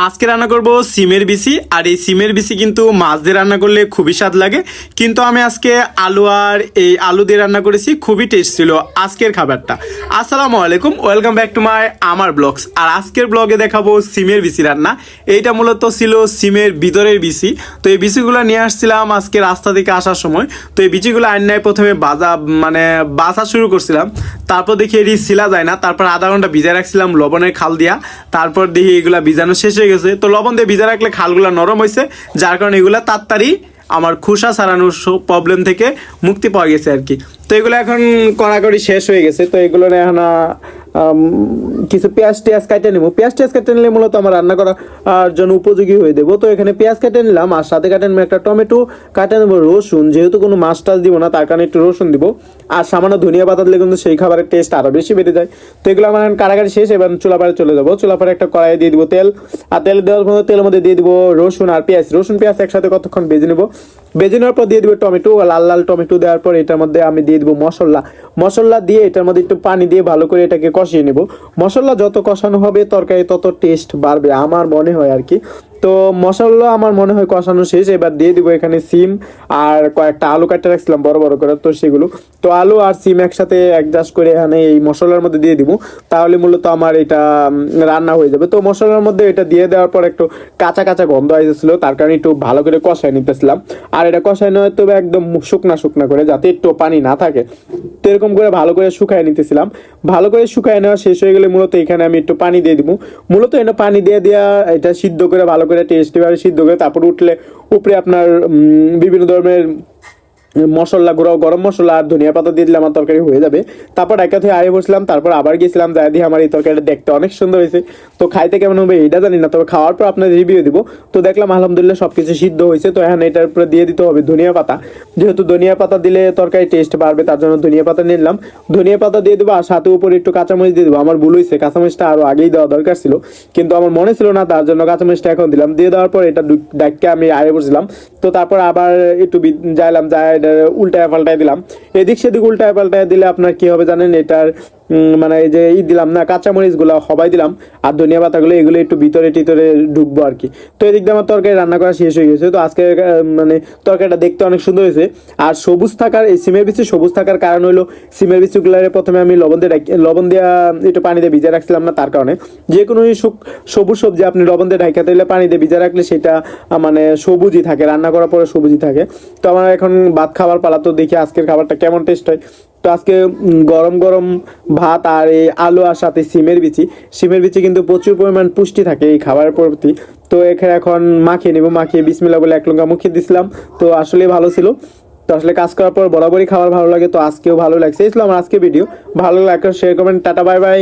আজকে রান্না করব সিমের বিচি। আর এই সিমের বিচি কিন্তু মাছ দিয়ে রান্না করলে খুবই স্বাদ লাগে, কিন্তু আমি আজকে আলু আর এই আলু দিয়ে রান্না করেছি, খুবই টেস্ট ছিল আজকের খাবারটা। আসসালামু আলাইকুম, ওয়েলকাম ব্যাক টু মাই আমার ব্লগস। আর আজকের ব্লগে দেখাবো সিমের বিচি রান্না। এইটা মূলত ছিল সিমের ভিতরের বিচি। তো এই বিচিগুলো নিয়ে আসছিলাম আজকে রাস্তা থেকে আসার সময়। তো এই বিচিগুলো আন্নায় প্রথমে বাছা শুরু করছিলাম, তারপর দেখি এটি ছিলা যায় না, তারপর আধা ঘন্টা ভিজা রাখছিলাম লবণের খাল দিয়া। তারপর দেখি এগুলা ভিজানো শেষ হয়ে গেছে। তো লবণ দিয়ে ভিজা রাখলে খালগুলো নরম হয়েছে, যার কারণে এগুলা তাড়াতাড়ি আমার খোসা ছাড়ানোর প্রবলেম থেকে মুক্তি পাওয়া গেছে আর কি। তো এগুলো এখন কড়াকড়ি শেষ হয়ে গেছে। তো এগুলো এখন কিছু পেঁয়াজ টেয়াজ কাটে নেবো। পেঁয়াজ টেয়াজ কাটে নিলে মূলত আমার রান্না করার জন্য উপযোগী হয়ে দেবো। তো এখানে পেঁয়াজ কাটে নিলাম, আর সাথে কাটে নেবো একটা টমেটো, কাটে নেবো রসুন, যেহেতু কোনো মাছ টাছ দিব না তার কারণে একটু রসুন দিব, আর সামান্য ধনিয়া পাতা দিলে কিন্তু সেই খাবারের টেস্ট আরও বেশি বেড়ে যায়। তো এগুলো আমার কাটাকাটি শেষ। এবার চুলাপাড়ে চলে যাবো। চুলাপাড়ে একটা কড়াই দিয়ে দিব তেল, আর তেল দেওয়ার পর তেলের মধ্যে দিয়ে দিব রসুন আর পেঁয়াজ। রসুন পেঁয়াজ একসাথে কতক্ষণ ভেজে নেবো। ভেজে নেওয়ার পর দিয়ে দিব টমেটো, লাল লাল টমেটো দেওয়ার পর এটার মধ্যে আমি দিয়ে দিব মশলা দিয়ে এটার মধ্যে একটু পানি দিয়ে ভালো করে এটাকে কষিয়ে নেব। মশলা যত কষানো হবে তরকারি তত টেস্ট বাড়বে আমার মনে হয় আর কি। তো মশলা আমার মনে হয় কষানো শেষ। এবার দিয়ে দিব এখানে সিম আর কয়েকটা আলু কাটতে রাখছিলাম বড় বড় করে, তো সেগুলো। তো আলু আর সিম একসাথে অ্যাডজাস্ট করে এখানে এই মশলার মধ্যে দিয়ে দিব, তাহলে মূলত আমার এটা রান্না হয়ে যাবে। তো মশলার মধ্যে এটা দিয়ে দেওয়ার পর একটু কাঁচা কাঁচা গন্ধ আসছিল, তার কারণে একটু ভালো করে কষায় নিতেছিলাম। আর এটা কষায় নেওয়া তবে একদম শুকনা করে, যাতে একটু পানি না থাকে। তো এরকম করে ভালো করে শুকায় নিতেছিলাম। ভালো করে শুকায় নেওয়া শেষ হয়ে গেলে মূলত এখানে আমি একটু পানি দিয়ে দিব। মূলত এটা পানি দিয়ে এটা সিদ্ধ করে ভালো করে টেস্টি ভাবে সিদ্ধ করে তারপর উঠলে উপরে আপনার বিভিন্ন ধরনের মশলা গুঁড়ো, গরম মশলা আর ধনিয়া পাতা দিয়ে দিলে আমার তরকারি হয়ে যাবে। তারপর একা থেকে আগে বসলাম, তারপর আবার গেছিলাম, যাই দিয়ে আমার এই তরকারিটা দেখতে অনেক সুন্দর হয়েছে। তো খাইতে কেমন হবে এটা জানি না, তবে খাওয়ার পর আপনার রিভিউ দিব। তো দেখলাম আলহামদুলিল্লাহ সবকিছু সিদ্ধ হয়েছে। তো এখন এটার উপরে দিয়ে দিতে হবে ধনিয়া পাতা, যেহেতু ধনিয়া পাতা দিলে তরকারি টেস্ট বাড়বে, তার জন্য ধনিয়া পাতা নিলাম। ধনিয়া পাতা দিয়ে দেবো, আর সাথে উপরে একটু কাঁচামরিচ দিয়ে দেবো। আমার ভুল হয়েছে, কাঁচামরিচটা আরও আগেই দেওয়া দরকার ছিল, কিন্তু আমার মনে ছিল না, তার জন্য কাঁচামরিচটা এখন দিলাম। দিয়ে দেওয়ার পর এটা ডাককে আমি আগে বসছিলাম। তো তারপর আবার একটু যাইলাম, যাই উল্টায় পাল্টায় দিলাম। এদিক সেদিক উল্টায় পাল্টায় দিলে আপনার কি হবে জানেন, এটার মানে এই যে দিলাম না কাঁচামরিচ গুলা সবাই দিলাম, আর ধনিয়া পাতাগুলো এগুলো একটু ভিতরে টিতরে ঢুকবো আর কি। তো এদিক দিয়ে আমার তরকারি রান্না করা শেষ হয়ে গেছে। তো আজকে তরকারিটা দেখতে অনেক সুন্দর হয়েছে। আর সবুজ থাকার এই সিমের বিচি সবুজ থাকার কারণ হলো সিমের বিচিগুলারে প্রথমে আমি লবণ দিয়ে একটু পানি দিয়ে ভিজে রাখছিলাম না, তার কারণে। যে কোনো সবুজ সবজি আপনি লবণ দিয়ে ঢাকা দিলে পানি দিয়ে ভিজে রাখলে সেটা সবুজই থাকে, রান্না করার পরে সবুজই থাকে। তো আমার এখন ভাত খাবার পালা, তো দেখি আজকের খাবারটা কেমন টেস্ট হয়। তো আজকে গরম গরম ভাত আর এই আলু আর সাথে সিমের বিচি কিন্তু প্রচুর পরিমাণ পুষ্টি থাকে এই খাবারের প্রতি। তো এখানে এখন মাখিয়ে নেবো, মাখিয়ে বিসমিল্লাহ বলে এক লঙ্কা মুখে দিছিলাম। তো আসলে ভালো ছিল। তো আসলে কাজ করার পর বরাবরই খাবার ভালো লাগে, তো আজকেও ভালো লাগছে। এই ছিল আমার আজকে ভিডিও। ভালো লাগে শেয়ার করবেন। Tata, bye bye.